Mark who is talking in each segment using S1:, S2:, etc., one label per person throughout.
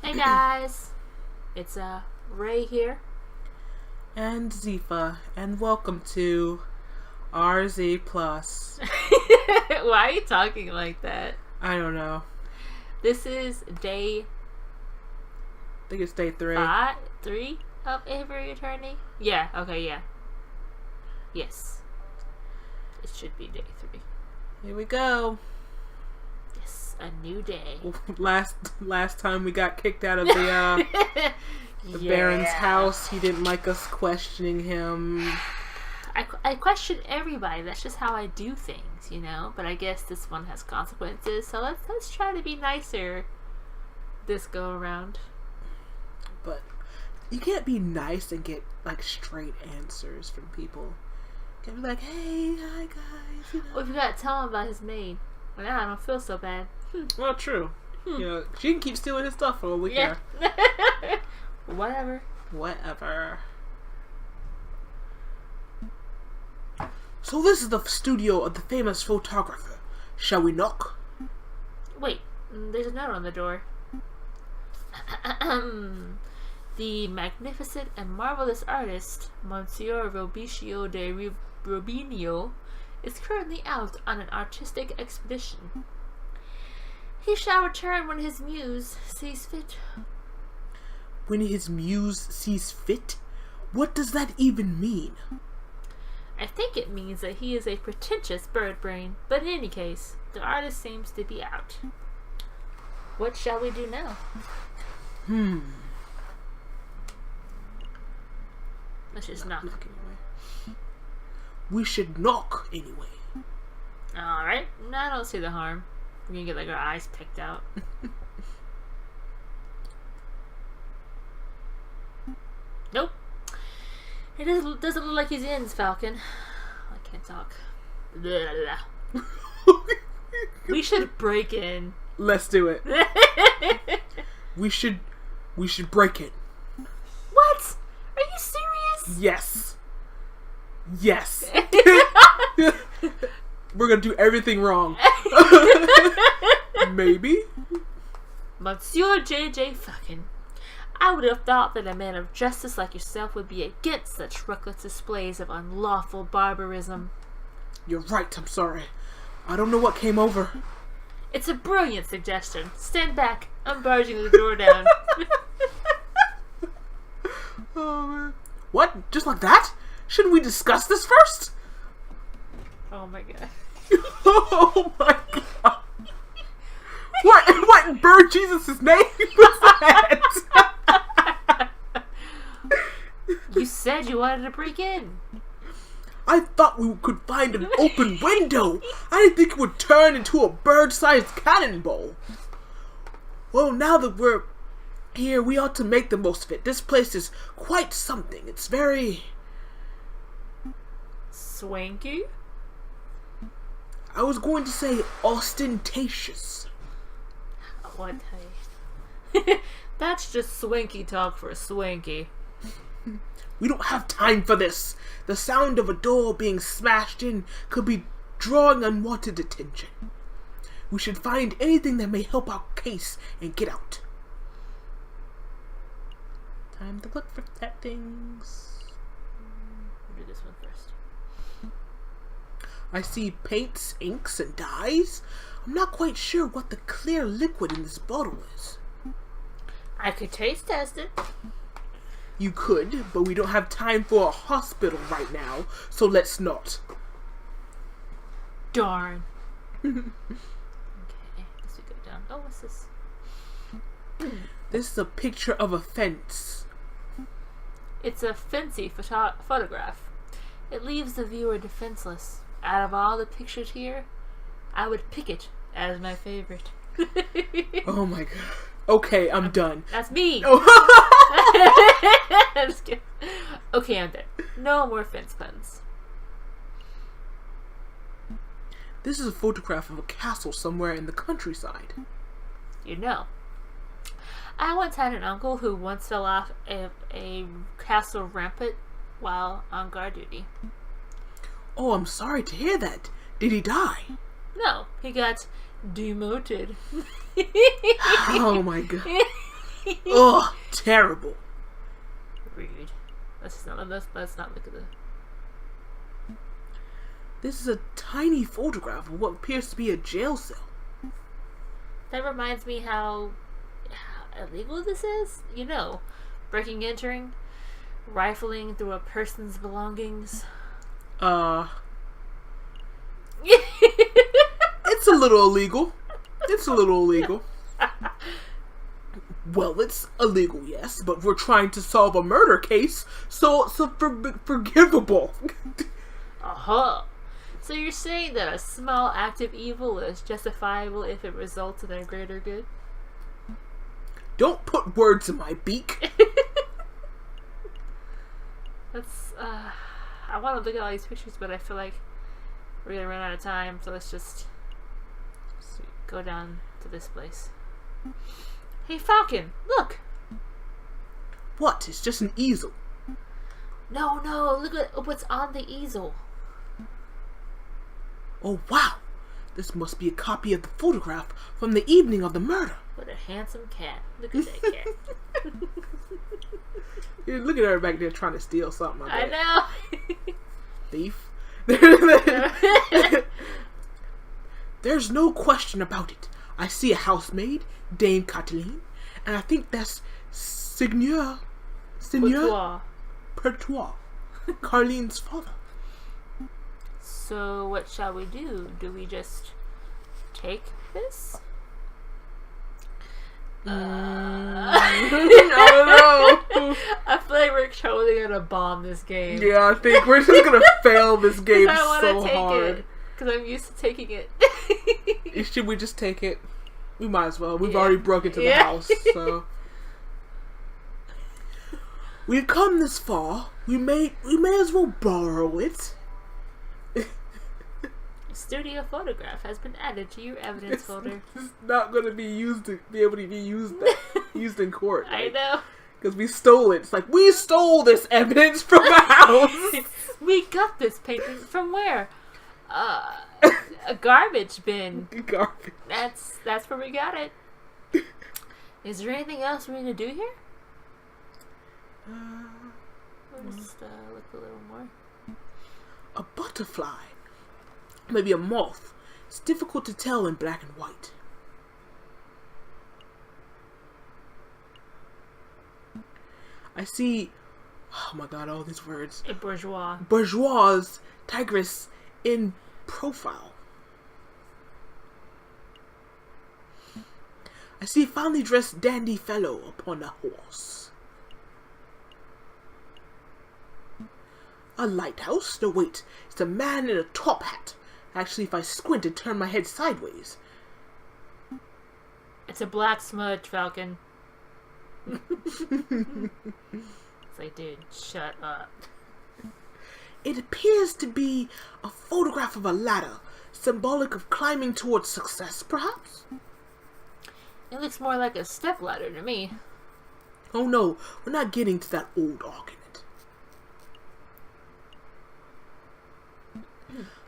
S1: Hey guys, it's Ray here.
S2: And Zifa, and welcome to RZ+.
S1: Why are you talking like that?
S2: I don't know.
S1: This is day
S2: I think it's day 3.
S1: 3 of Avery Attorney? Yeah, okay, yeah. Yes. It should be day 3.
S2: Here we go.
S1: Yes, a new day.
S2: Last time we got kicked out of the Baron's house. He didn't like us questioning him.
S1: I question everybody. That's just how I do things, you know? But I guess this one has consequences, so let's try to be nicer this go around.
S2: But you can't be nice and get like straight answers from people. You can be like, hey, hi guys. You know.
S1: Well, if you gotta tell him about his maid, well, now I don't feel so bad.
S2: Well, true. You know, she can keep stealing his stuff for all we care.
S1: Whatever.
S2: So this is the studio of the famous photographer. Shall we knock?
S1: Wait, there's a note on the door. The magnificent and marvelous artist, Monsieur Robicio de Robinho, is currently out on an artistic expedition. He shall return when his muse sees fit.
S2: When his muse sees fit? What does that even mean?
S1: I think it means that he is a pretentious bird brain, but in any case, the artist seems to be out. What shall we do now? Let's just knock.
S2: Anyway. We should knock anyway.
S1: Alright, I don't see the harm. We're gonna get like our eyes picked out. Nope. It doesn't look like he's in, Falcon. I can't talk. Blah, blah. We should break in.
S2: Let's do it. We should break it.
S1: What? Are you serious?
S2: Yes. We're gonna do everything wrong. Maybe.
S1: Monsieur Jayjay Falcon, I would have thought that a man of justice like yourself would be against such reckless displays of unlawful barbarism.
S2: You're right, I'm sorry. I don't know what came over.
S1: It's a brilliant suggestion. Stand back. I'm barging the door down.
S2: Oh, man. What? Just like that? Shouldn't we discuss this first?
S1: Oh my god.
S2: Oh my god. What in bird Jesus' name was that?
S1: You said you wanted to break in.
S2: I thought we could find an open window. I didn't think it would turn into a bird-sized cannonball. Well, now that we're here, we ought to make the most of it. This place is quite something. It's very...
S1: swanky?
S2: I was going to say ostentatious.
S1: What? That's just swanky talk for a swanky.
S2: We don't have time for this. The sound of a door being smashed in could be drawing unwanted attention. We should find anything that may help our case and get out. Time to look for that things.
S1: We'll do this one first.
S2: I see paints, inks, and dyes. I'm not quite sure what the clear liquid in this bottle is.
S1: I could taste test it.
S2: You could, but we don't have time for a hospital right now, so let's not.
S1: Darn. Okay, let's go down. Oh, what's this?
S2: This is a picture of a fence.
S1: It's a fancy photograph. It leaves the viewer defenseless. Out of all the pictures here, I would pick it as my favorite.
S2: Oh my god. Okay, I'm done.
S1: That's me.
S2: Oh.
S1: I'm just kidding. Okay, I'm done. No more fence puns.
S2: This is a photograph of a castle somewhere in the countryside.
S1: You know, I once had an uncle who once fell off a castle rampart while on guard duty.
S2: Oh, I'm sorry to hear that. Did he die?
S1: No, he got demoted.
S2: Oh my god. Ugh, terrible.
S1: Rude. Let's not look at the...
S2: This is a tiny photograph of what appears to be a jail cell.
S1: That reminds me how illegal this is. You know, breaking, entering, rifling through a person's belongings.
S2: It's a little illegal. It's a little illegal. Well, it's illegal, yes, but we're trying to solve a murder case, so it's forgivable.
S1: Uh-huh. So you're saying that a small act of evil is justifiable if it results in a greater good?
S2: Don't put words in my beak.
S1: Let's, I want to look at all these pictures, but I feel like we're gonna run out of time, so let's just go down to this place. Hey, Falcon, look!
S2: What? It's just an easel.
S1: No, look at what's on the easel.
S2: Oh, wow. This must be a copy of the photograph from the evening of the murder.
S1: What a handsome cat. Look at that cat.
S2: Yeah, look at her back there trying to steal something.
S1: I know.
S2: Thief. There's no question about it. I see a housemaid, Dame Cataline, and I think that's Seigneur Pertois, Carlene's father.
S1: So what shall we do? Do we just take this?
S2: I don't know.
S1: I feel like we're totally gonna bomb this game.
S2: Yeah, I think we're just gonna fail this game so
S1: take
S2: hard.
S1: Because I'm used to taking it.
S2: Should we just take it? We might as well. We've already broke into the house, so we've come this far. We may as well borrow it.
S1: Studio photograph has been added to your evidence folder.
S2: It's not going to be able to be used in court.
S1: I know.
S2: Because we stole it. It's like, we stole this evidence from the house.
S1: We got this painting from where? A garbage bin.
S2: Garbage.
S1: That's where we got it. Is there anything else we need to do here? We'll just look a little more.
S2: A butterfly. Maybe a moth. It's difficult to tell in black and white. I see... Oh my god, all these words.
S1: A bourgeois.
S2: Bourgeois tigress in profile. I see a finely dressed dandy fellow upon a horse. A lighthouse? No, wait. It's a man in a top hat. Actually, if I squint and turn my head sideways.
S1: It's a black smudge, Falcon. It's like, dude, shut up.
S2: It appears to be a photograph of a ladder, symbolic of climbing towards success, perhaps?
S1: It looks more like a stepladder to me.
S2: Oh no, we're not getting to that old argument.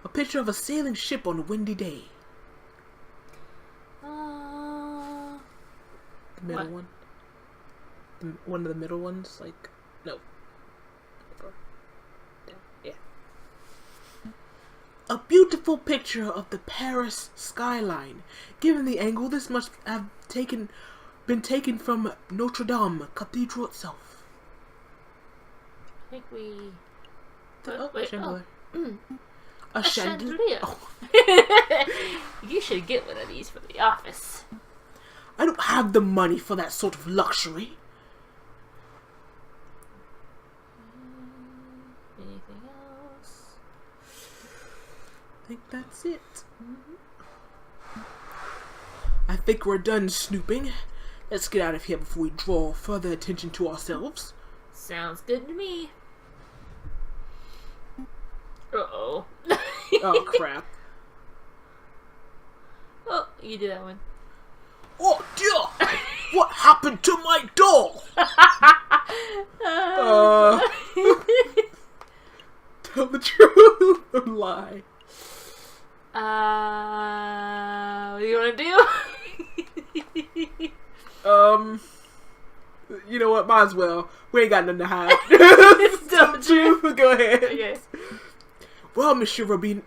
S2: A picture of a sailing ship on a windy day.
S1: The
S2: The middle one. One of the middle ones, like, no. Yeah. A beautiful picture of the Paris skyline. Given the angle, this must have been taken from Notre Dame Cathedral itself.
S1: I think we...
S2: Chandelier. A
S1: chandelier.
S2: Oh.
S1: You should get one of these for the office.
S2: I don't have the money for that sort of luxury.
S1: Anything else?
S2: I think that's it. I think we're done snooping. Let's get out of here before we draw further attention to ourselves.
S1: Sounds good to me. Uh-oh.
S2: Oh, crap.
S1: Oh, you did that one.
S2: Oh, dear! What happened to my doll? Tell the truth or lie.
S1: What do you want to do?
S2: You know what? Might as well. We ain't got nothing to hide.
S1: Don't you?
S2: Go ahead.
S1: Okay.
S2: Well, Monsieur Robinio,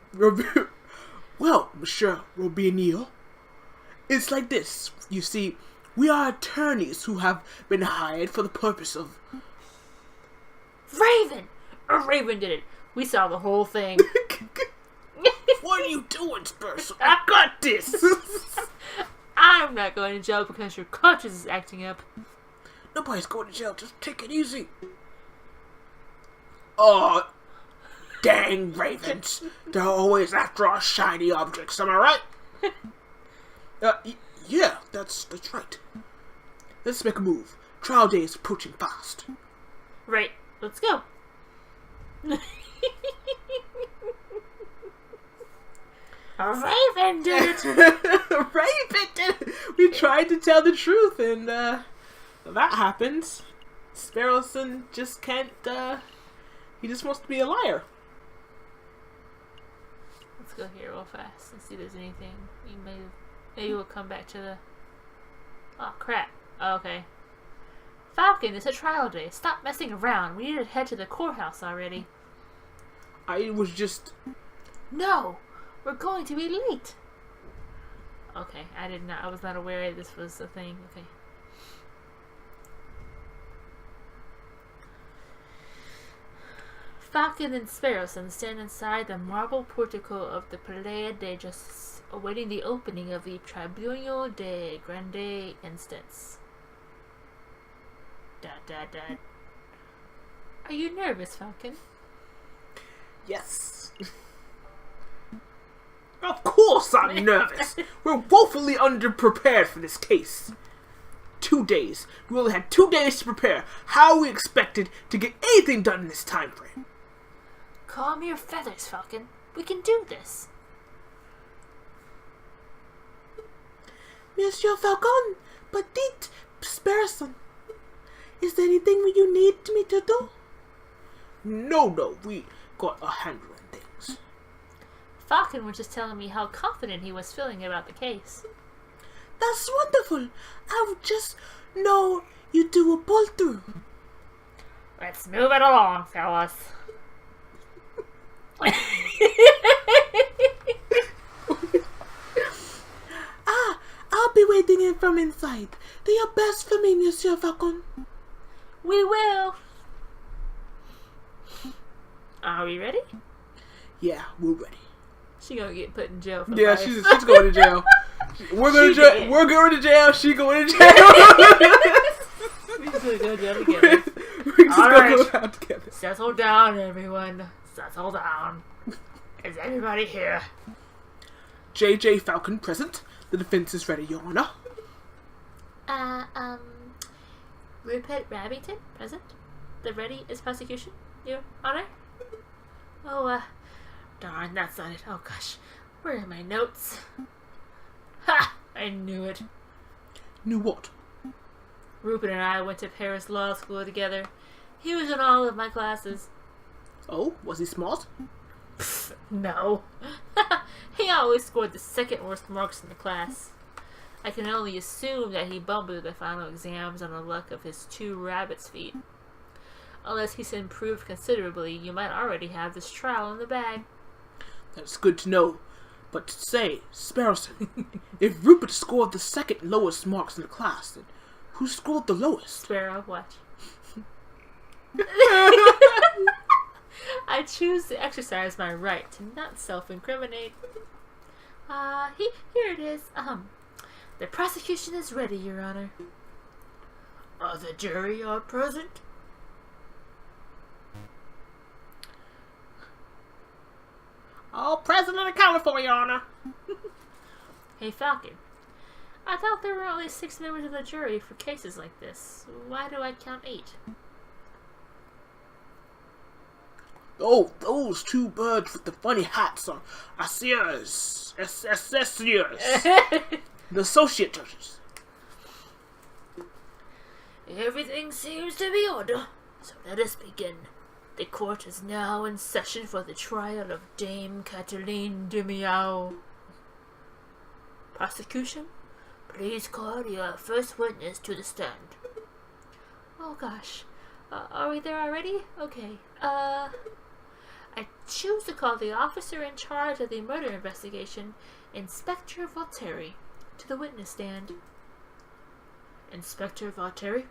S2: it's like this. You see, we are attorneys who have been hired for the purpose of...
S1: Raven! Raven did it. We saw the whole thing.
S2: What are you doing, Sparrowson? I got this!
S1: I'm not going to jail because your conscience is acting up.
S2: Nobody's going to jail. Just take it easy. Oh, dang ravens. They're always after our shiny objects. Am I right? Yeah, that's right. Let's make a move. Trial day is approaching fast.
S1: Right. Let's go. Raven did it.
S2: Raven did it. We tried to tell the truth, and that happens. Sparrowson just can't. He just wants to be a liar.
S1: Let's go here real fast and see if there's anything. Maybe we'll come back to the. Oh crap! Oh, okay. Falcon, it's a trial day. Stop messing around. We need to head to the courthouse already.
S2: I was just.
S1: No, we're going to be late. Okay, I was not aware this was a thing. Okay. Falcon and Sparrowson stand inside the marble portico of the Palais de Justice, awaiting the opening of the Tribunal de Grande Instance. Are you nervous, Falcon?
S2: Yes. Of course I'm nervous. We're woefully underprepared for this case. 2 days. We only had 2 days to prepare. How are we expected to get anything done in this time frame?
S1: Calm your feathers, Falcon. We can do this.
S2: Monsieur Falcon, Petite Sparrowson. Is there anything you need me to do? No, we got a handle on things.
S1: Falcon was just telling me how confident he was feeling about the case.
S2: That's wonderful. I would just know you do a pull through.
S1: Let's move it along, fellas.
S2: I'll be waiting in from inside. Do your best for me, Monsieur Falcon.
S1: We will. Are we ready?
S2: Yeah, we're ready.
S1: She gonna get put in jail for
S2: Yeah,
S1: life.
S2: she's going to jail. We're going to jail. We're going to jail. She going to jail.
S1: We just gonna go to jail together.
S2: We're just gonna go out together.
S1: Settle down, everyone. Settle down. Is everybody here?
S2: Jayjay Falcon present. The defense is ready, Your Honor.
S1: Rupert Rabbington present. The ready is prosecution, Your Honor. Oh, darn, that's not it. Oh gosh, where are my notes? Ha! I knew it.
S2: Knew what?
S1: Rupert and I went to Paris Law School together. He was in all of my classes.
S2: Oh, was he smart?
S1: Pfft, no. He always scored the second worst marks in the class. I can only assume that he bumbled the final exams on the luck of his 2 rabbit's feet. Unless he's improved considerably, you might already have this trial in the bag.
S2: That's good to know. But say, Sparrowson, if Rupert scored the second lowest marks in the class, then who scored the lowest?
S1: Sparrow, watch. I choose to exercise my right to not self-incriminate. Here it is. The prosecution is ready, Your Honor. The jury are present.
S2: All present and accounted for, Your Honor.
S1: Hey, Falcon. I thought there were only 6 members of the jury for cases like this. Why do I count 8?
S2: Oh, those 2 birds with the funny hats are assessors. The associate judges.
S1: Everything seems to be order, so let us begin. The court is now in session for the trial of Dame Cataline de Miao. Prosecution, please call your first witness to the stand. Oh gosh. Are we there already? Okay. I choose to call the officer in charge of the murder investigation, Inspector Valtteri, to the witness stand. Inspector Valtteri,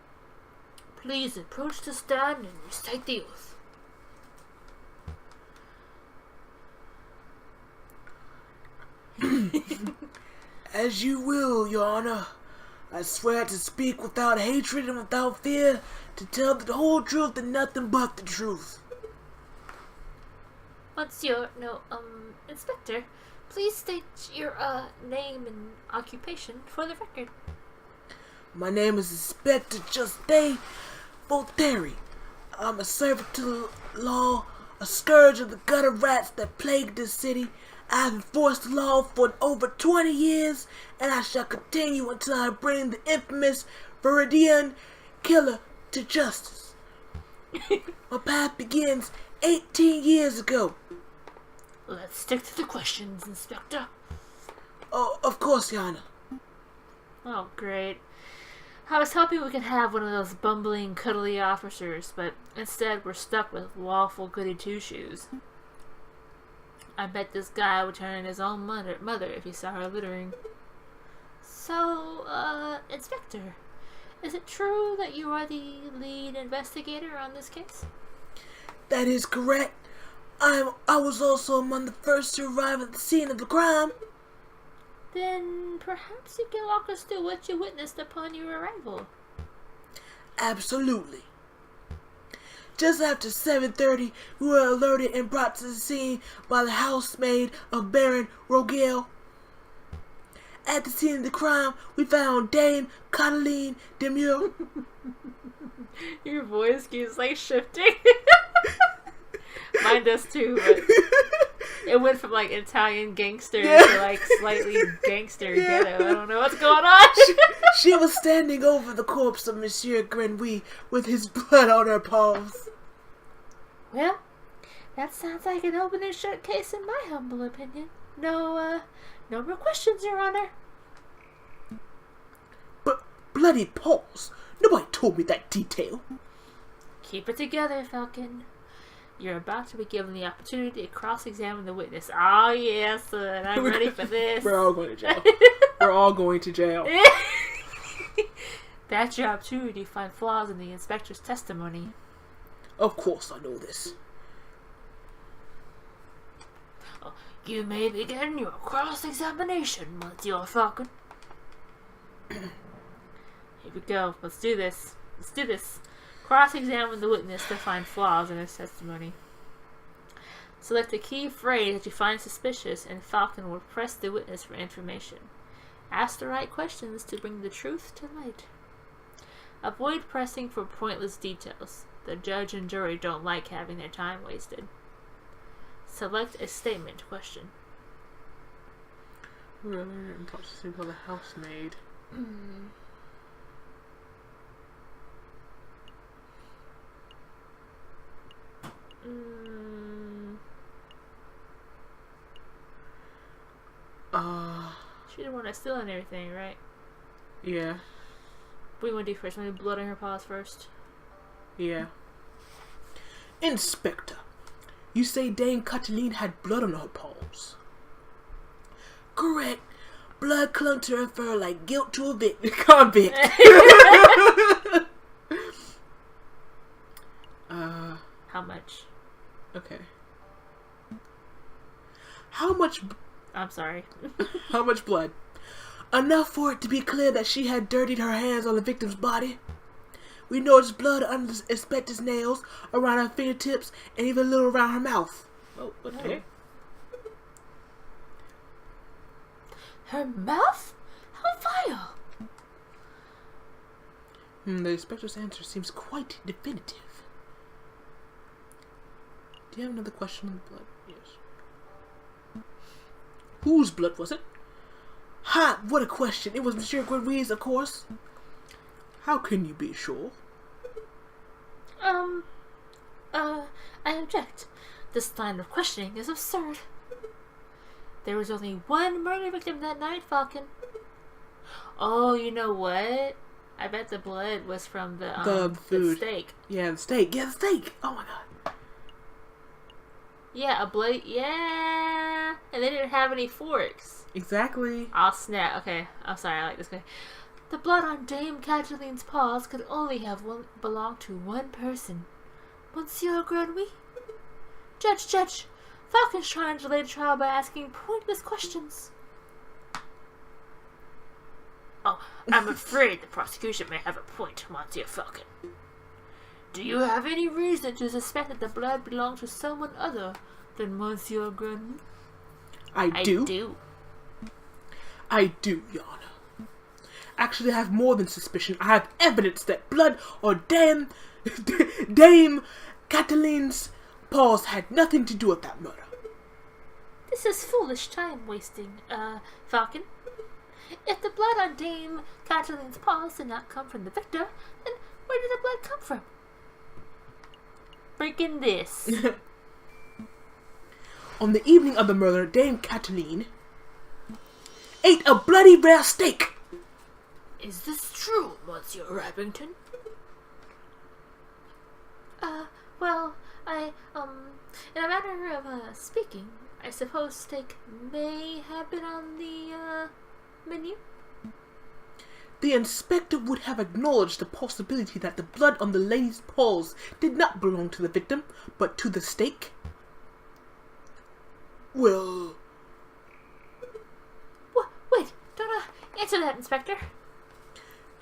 S1: please approach the stand and recite the oath.
S2: As you will, Your Honor. I swear to speak without hatred and without fear, to tell the whole truth and nothing but the truth.
S1: Inspector, please state your, name and occupation for the record.
S2: My name is Inspector Jayjay Falcon. I'm a servant to the law, a scourge of the gutter rats that plague this city. I have enforced the law for over 20 years, and I shall continue until I bring the infamous Viridian killer to justice. My path begins 18 years ago.
S1: Let's stick to the questions, Inspector.
S2: Oh, of course, Your Honor.
S1: Oh, great. I was hoping we could have one of those bumbling, cuddly officers, but instead we're stuck with lawful goody two-shoes. I bet this guy would turn in his own mother if he saw her littering. So, Inspector, is it true that you are the lead investigator on this case?
S2: That is correct. I was also among the first to arrive at the scene of the crime.
S1: Then perhaps you can walk us through what you witnessed upon your arrival.
S2: Absolutely. Just after 7:30, we were alerted and brought to the scene by the housemaid of Baron Rogel. At the scene of the crime, we found Dame Cataline Demure.
S1: Your voice keeps like shifting. Mine does too, but it went from like Italian gangster to like slightly gangster ghetto. I don't know what's going on.
S2: She was standing over the corpse of Monsieur Grenouille with his blood on her palms.
S1: Well, that sounds like an open and shut case in my humble opinion. No more questions, Your Honor.
S2: But bloody paws! Nobody told me that detail.
S1: Keep it together, Falcon. You're about to be given the opportunity to cross-examine the witness. Oh, yes, son. I'm ready for this.
S2: We're all going to jail. We're all going to jail.
S1: That's your opportunity to find flaws in the inspector's testimony.
S2: Of course I know this.
S1: You may begin your cross-examination, Monsieur Falcon. Here we go. Let's do this. Cross-examine the witness to find flaws in his testimony. Select a key phrase that you find suspicious, and Falcon will press the witness for information. Ask the right questions to bring the truth to light. Avoid pressing for pointless details. The judge and jury don't like having their time wasted. Select a statement question.
S2: We're in touch with the housemaid.
S1: She didn't want to steal and everything, right?
S2: Yeah.
S1: What do you want to do first? Want to do blood on her paws first?
S2: Yeah. Inspector, you say Dame Cataline had blood on her paws. Correct. Blood clung to her fur like guilt to a convict.
S1: How much?
S2: Okay. How much...
S1: I'm sorry.
S2: How much blood? Enough for it to be clear that she had dirtied her hands on the victim's body. We noticed blood under the inspector's nails, around her fingertips, and even a little around her mouth. Oh, okay.
S1: Her mouth? How vile!
S2: The inspector's answer seems quite definitive. Do you have another question on the blood? Yes. Whose blood was it? Ha! What a question! It was Monsieur Grenouille's, of course. How can you be sure?
S1: I object. This line of questioning is absurd. There was only one murder victim that night, Falcon. Oh, you know what? I bet the blood was from the
S2: food.
S1: the steak.
S2: Yeah, the steak. Yeah, the steak. Oh my god.
S1: Yeah, a blood. Yeah, and they didn't have any forks.
S2: Exactly.
S1: Oh snap! Okay, I'm sorry. I like this guy. The blood on Dame Cataline's paws could only have belonged to one person, Monsieur Grenouille. Judge, Falcon's trying to delay the trial by asking pointless questions. Oh, I'm afraid the prosecution may have a point, Monsieur Falcon. Do you have any reason to suspect that the blood belonged to someone other than Monsieur Grenouille?
S2: I do, Your Honor. Actually, I have more than suspicion. I have evidence that blood on Dame Cataline's paws had nothing to do with that murder.
S1: This is foolish time wasting, Falcon. If the blood on Dame Cataline's paws did not come from the victor, then where did the blood come from? Freaking this.
S2: On the evening of the murder, Dame Cataline ate a bloody rare steak.
S1: Is this true, Monsieur Rabbington? Well, in a matter of, speaking, I suppose steak may have been on the, menu?
S2: The inspector would have acknowledged the possibility that the blood on the lady's paws did not belong to the victim, but to the steak. Well...
S1: Wait, don't answer that, Inspector.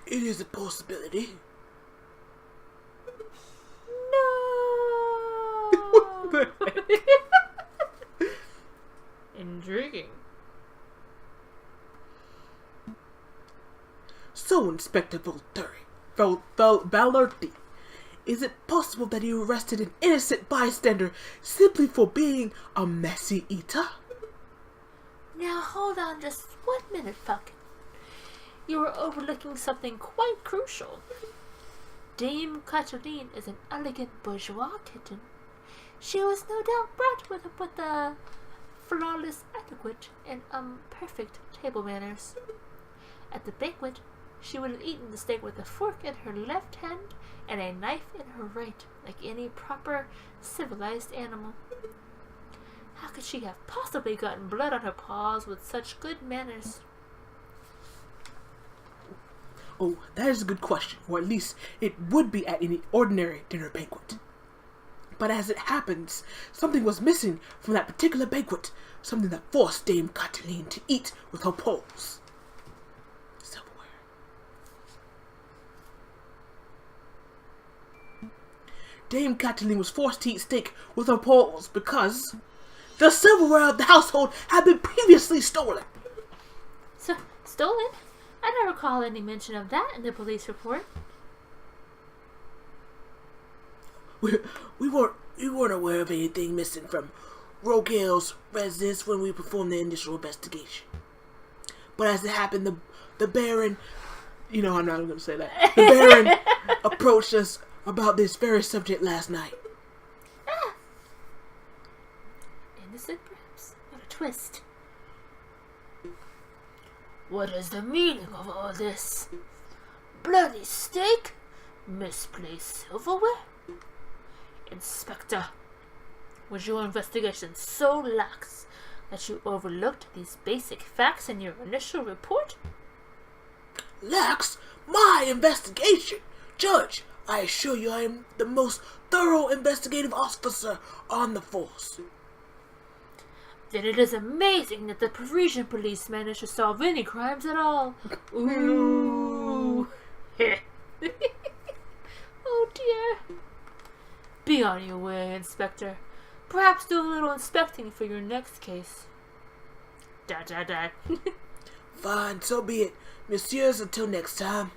S2: It is a possibility.
S1: No!
S2: What the heck?
S1: Intriguing.
S2: So, Inspector Valerti, is it possible that you arrested an innocent bystander simply for being a messy eater?
S1: Now hold on just 1 minute, Falcon. You are overlooking something quite crucial. Dame Cataline is an elegant bourgeois kitten. She was no doubt brought with a flawless etiquette and perfect table manners. At the banquet, she would have eaten the steak with a fork in her left hand and a knife in her right, like any proper civilized animal. How could she have possibly gotten blood on her paws with such good manners?
S2: Oh, that is a good question, or at least it would be at any ordinary dinner banquet. But as it happens, something was missing from that particular banquet, something that forced Dame Cataline to eat with her paws. Silverware. Dame Cataline was forced to eat steak with her paws because the silverware of the household had been previously stolen.
S1: So, stolen? I don't recall any mention of that in the police report.
S2: We weren't aware of anything missing from Rogal's residence when we performed the initial investigation. But as it happened, the Baron, I'm not going to say that. The Baron approached us about this very subject last night.
S1: Ah! Innocent, perhaps? What a twist. What is the meaning of all this? Bloody steak? Misplaced silverware? Inspector, was your investigation so lax that you overlooked these basic facts in your initial report?
S2: Lax? My investigation? Judge, I assure you I am the most thorough investigative officer on the force.
S1: Then it is amazing that the Parisian police managed to solve any crimes at all. Ooh. Oh dear. Be on your way, Inspector. Perhaps do a little inspecting for your next case. Dot.
S2: Fine, so be it. Messieurs, until next time.